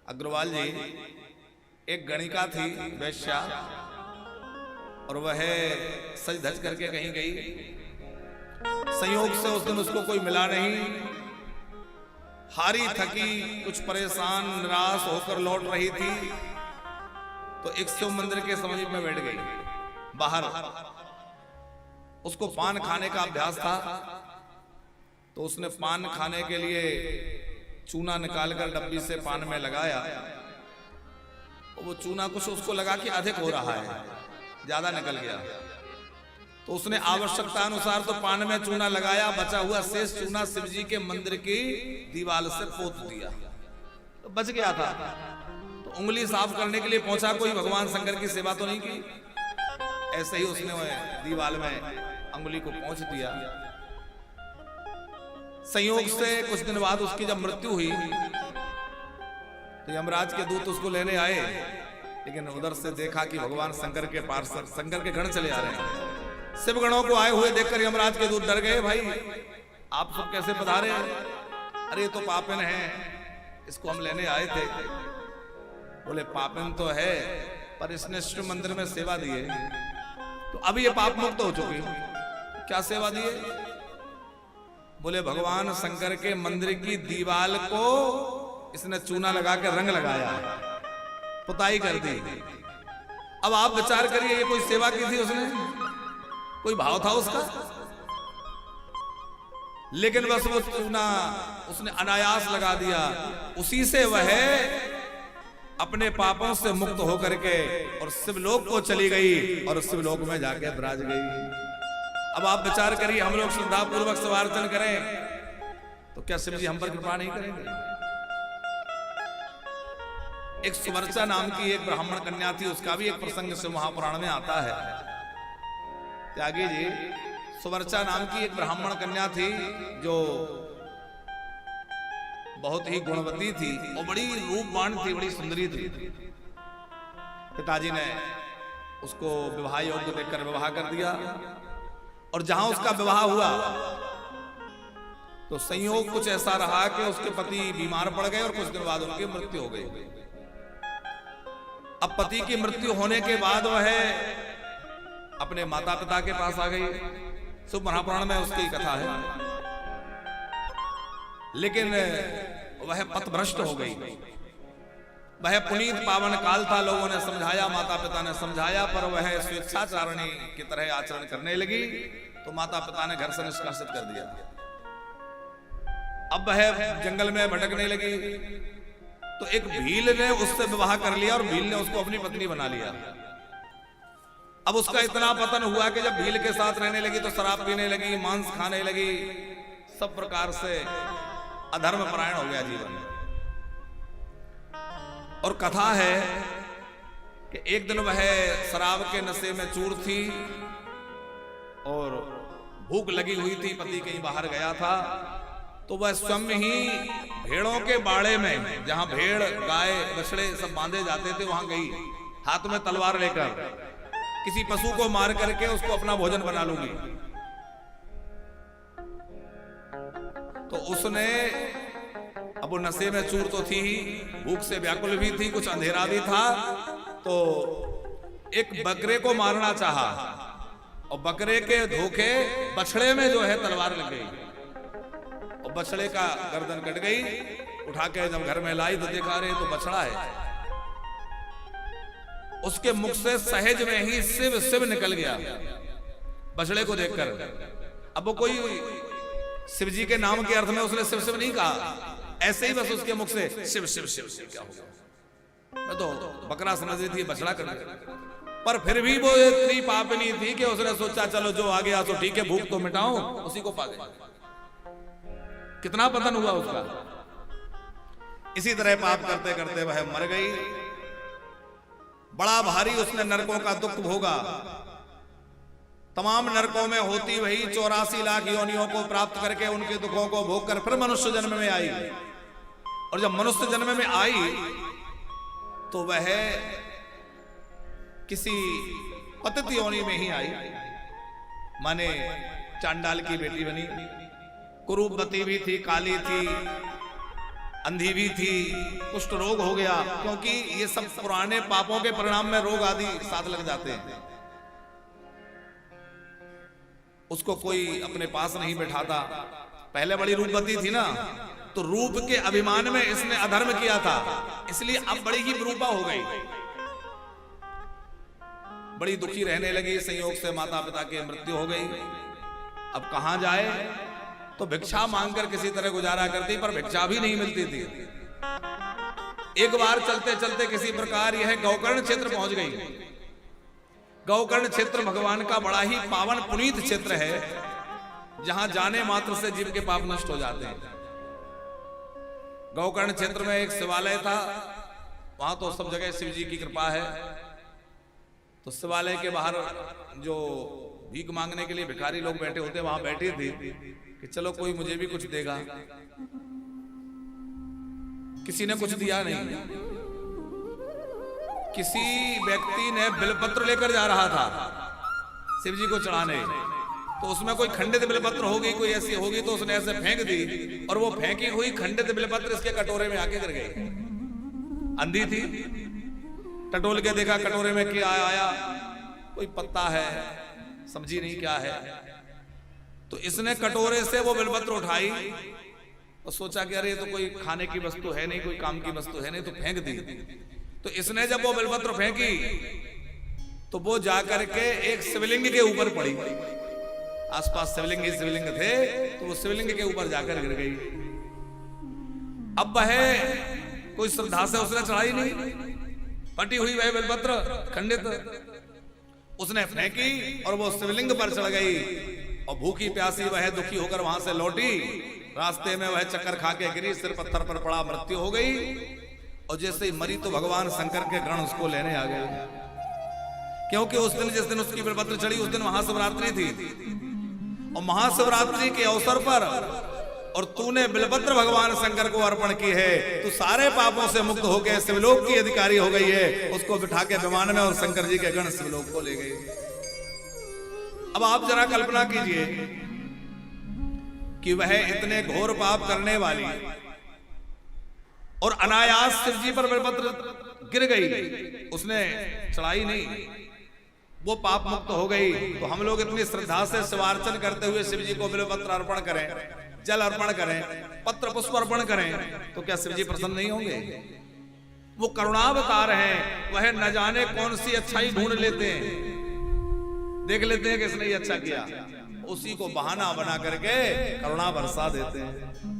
अग्रवाल जी एक गणिका थी वैश्या, और वह सज धज करके कहीं गई। संयोग से उस दिन उसको कोई मिला नहीं। हारी थकी कुछ परेशान निराश होकर लौट रही थी, तो एक शिव मंदिर के समीप में बैठ गई। बाहर उसको पान खाने का अभ्यास था, तो उसने पान खाने के लिए चूना निकालकर डब्बी से पान में लगाया। वो चूना कुछ उसको लगा कि अधिक हो रहा है, ज्यादा निकल गया, तो उसने आवश्यकता अनुसार तो पान में चूना लगाया, बचा हुआ शेष चूना शिव जी के मंदिर की दीवार से पोत दिया, तो बच गया था। तो उंगली साफ करने के लिए पहुंचा, कोई भगवान शंकर की सेवा तो नहीं की। ऐसे ही उसने दीवार में अंगुली को पहुंच दिया। संयोग से कुछ दिन बाद उसकी जब मृत्यु हुई, तो यमराज के दूत उसको लेने आए, लेकिन उधर से देखा कि भगवान शंकर के पार्षद शंकर के गण चले आ रहे हैं। शिव गणों को आए हुए देखकर यमराज के दूत डर गए। भाई आप सब कैसे पधारे? अरे ये तो पापिन है, इसको हम लेने आए थे। बोले पापिन तो है, पर इसने शिव मंदिर में सेवा दी है, तो अभी ये पाप मुक्त हो चुकी। क्या सेवा दी है? बोले भगवान शंकर के मंदिर की दीवार को इसने चूना लगा के रंग लगाया, पुताई कर दी। अब आप विचार करिए, ये कोई सेवा की थी उसने? कोई भाव था उसका? लेकिन बस वो चूना उसने अनायास लगा दिया। उसी से वह अपने पापों से मुक्त होकर के और शिवलोक को चली गई, और शिवलोक में जाके विराज गई। अब आप विचार करिए, हम लोग श्रद्धा पूर्वक सवार्चन करें तो क्या शिव जी हम पर कृपा नहीं करेंगे? एक सुवर्चा नाम की एक ब्राह्मण कन्या थी, उसका भी एक प्रसंग से महापुराण में आता है। त्यागी जी, सुवर्चा नाम की एक ब्राह्मण कन्या थी जो बहुत ही गुणवती थी और बड़ी रूपवान थी, बड़ी सुंदरी थी। पिताजी ने उसको विवाह योग्य देखकर विवाह कर दिया, और जहां उसका विवाह हुआ तो संयोग कुछ ऐसा रहा कि उसके पति बीमार पड़ गए और कुछ दिन बाद उनकी मृत्यु हो गई। अब पति की मृत्यु होने के बाद वह अपने माता पिता के पास आ गई। शुभ महापुराण में उसकी कथा है। लेकिन वह पथभ्रष्ट हो गई। वह पुनीत पावन काल था, लोगों ने समझाया, माता पिता ने समझाया, पर वह स्वेच्छाचारिणी की तरह आचरण करने लगी, तो माता पिता ने घर से निष्कासित कर दिया। अब वह जंगल में भटकने लगी, तो एक भील ने उससे विवाह कर लिया और भील ने उसको अपनी पत्नी बना लिया। अब उसका इतना पतन हुआ कि जब भील के साथ रहने लगी तो शराब पीने लगी, मांस खाने लगी, सब प्रकार से अधर्म परायण हो गया जीवन। और कथा है कि एक दिन वह शराब के नशे में चूर थी और भूख लगी हुई थी, पति कहीं बाहर गया था, तो वह स्वयं ही भेड़ों के बाड़े में, जहां भेड़ गाय बछड़े सब बांधे जाते थे, वहां गई, हाथ में तलवार लेकर किसी पशु को मार करके उसको अपना भोजन बना लूंगी। तो उसने, अब वो नशे में चूर तो थी ही, भूख से व्याकुल भी थी, कुछ अंधेरा भी था, तो एक बकरे को मारना चाहा, और बकरे के धोखे बछड़े में जो है तलवार लग गई, और बछड़े का गर्दन कट गई। उठा के जब घर में लाई तो देखा रहे तो बछड़ा है। उसके मुख से सहज में ही शिव शिव निकल गया बछड़े को देखकर। अब वो कोई शिव जी के नाम के अर्थ में उसने शिव शिव नहीं कहा, ऐसे ही बस उसके मुख से शिव शिव शिव शिव क्या होगा। मैं तो बकरा समझ रही थी, बछड़ा कर दिया। पर फिर भी वो इतनी पापिनी थी कि उसने सोचा चलो जो आ गया तो ठीक है, भूख तो मिटाऊं, उसी को पा गई। कितना पतन हुआ उसका। इसी तरह पाप करते करते वह मर गई। बड़ा भारी उसने नरकों का दुख भोगा। तमाम नरकों में होती वही 84 लाख योनियों को प्राप्त करके उनके दुखों को भोग कर फिर मनुष्य जन्म में आई। और जब मनुष्य जन्म में आई तो वह किसी पतित योनि में ही आई, माने चांडाल की बेटी बनी। कुरूपवती भी थी, काली थी, अंधी भी थी, कुष्ठ रोग हो गया, क्योंकि ये सब पुराने पापों के परिणाम में रोग आदि साथ लग जाते हैं। उसको कोई अपने पास नहीं बैठाता। पहले बड़ी रूपवती थी ना, तो रूप के अभिमान में इसने अधर्म किया था, इसलिए अब बड़ी ही विरूपा हो गई। बड़ी दुखी रहने लगी, संयोग से माता पिता की मृत्यु हो गई। अब कहां जाए, तो भिक्षा मांगकर किसी तरह गुजारा करती, पर भिक्षा भी नहीं मिलती थी। एक बार चलते चलते किसी प्रकार यह गौकर्ण क्षेत्र पहुंच गई। गौकर्ण क्षेत्र भगवान का बड़ा ही पावन पुनीत क्षेत्र है, जहां जाने मात्र से जीव के पाप नष्ट हो जाते हैं। गौकर्ण क्षेत्र में एक शिवालय था, वहां तो सब जगह शिव जी की कृपा है। तो शिवालय के बाहर जो भीख मांगने के लिए भिखारी लोग बैठे होते, वहां बैठी थी कि चलो कोई मुझे भी कुछ देगा। किसी ने कुछ दिया नहीं। किसी व्यक्ति ने बिलपत्र लेकर जा रहा था शिव जी को चढ़ाने, तो उसमें कोई खंडित बिलपत्र होगी, कोई ऐसी होगी, तो उसने ऐसे फेंक दी और वो फेंकी हुई खंडित बिलपत्र इसके कटोरे में आके गिर गई। अंधी थी, टटोल के देखा कटोरे में क्या आया, कोई पत्ता है, समझी नहीं क्या है। तो इसने कटोरे से वो बिलपत्र उठाई और सोचा कि अरे ये तो कोई खाने की वस्तु है नहीं, कोई काम की वस्तु है नहीं, तो फेंक दी। तो इसने जब वो बिलपत्र फेंकी तो वो जाकर के एक शिवलिंग के ऊपर पड़ी। आसपास शिवलिंग थे, तो वो शिवलिंग के ऊपर जाकर गिर गई। अब वह कोई श्रद्धा से उसने चढ़ाई नहीं, पटी हुई वह बिलपत्र खंडित उसने फेंकी और वो शिवलिंग पर चढ़ गई। और भूखी प्यासी वह दुखी होकर वहां से लौटी। रास्ते में वह चक्कर खा के गिरी, सिर पत्थर पर पड़ा, मृत्यु हो गई। और जैसे ही मरी तो भगवान शंकर के गण उसको लेने आ गए, क्योंकि उस दिन जिस दिन उसकी बिलपत्र चढ़ी उस दिन महाशिवरात्रि थी। और महाशिवरात्रि के अवसर पर और तूने बिलपत्र भगवान शंकर को अर्पण की है, तो सारे पापों से मुक्त होकर शिवलोक की अधिकारी हो गई है। उसको बिठा के विमान में और शंकर जी के गण शिवलोक को ले गए। अब आप जरा कल्पना कीजिए कि वह इतने घोर पाप करने वाली और अनायास शिव जी पर बिलपत्र गिर गई, उसने चढ़ाई नहीं, वो पाप मुक्त हो गई। तो हम लोग इतनी श्रद्धा से शिवार्चन करते हुए शिव जी को बिलपत्र अर्पण करें, जल अर्पण करें, पत्र पुष्प अर्पण करें, तो क्या शिव जी प्रसन्न नहीं होंगे? वो करुणावतार हैं, वह न जाने कौन सी अच्छाई ढूंढ लेते हैं, देख लेते हैं कि इसने ये अच्छा किया, उसी को बहाना बना करके करुणा बरसा देते हैं।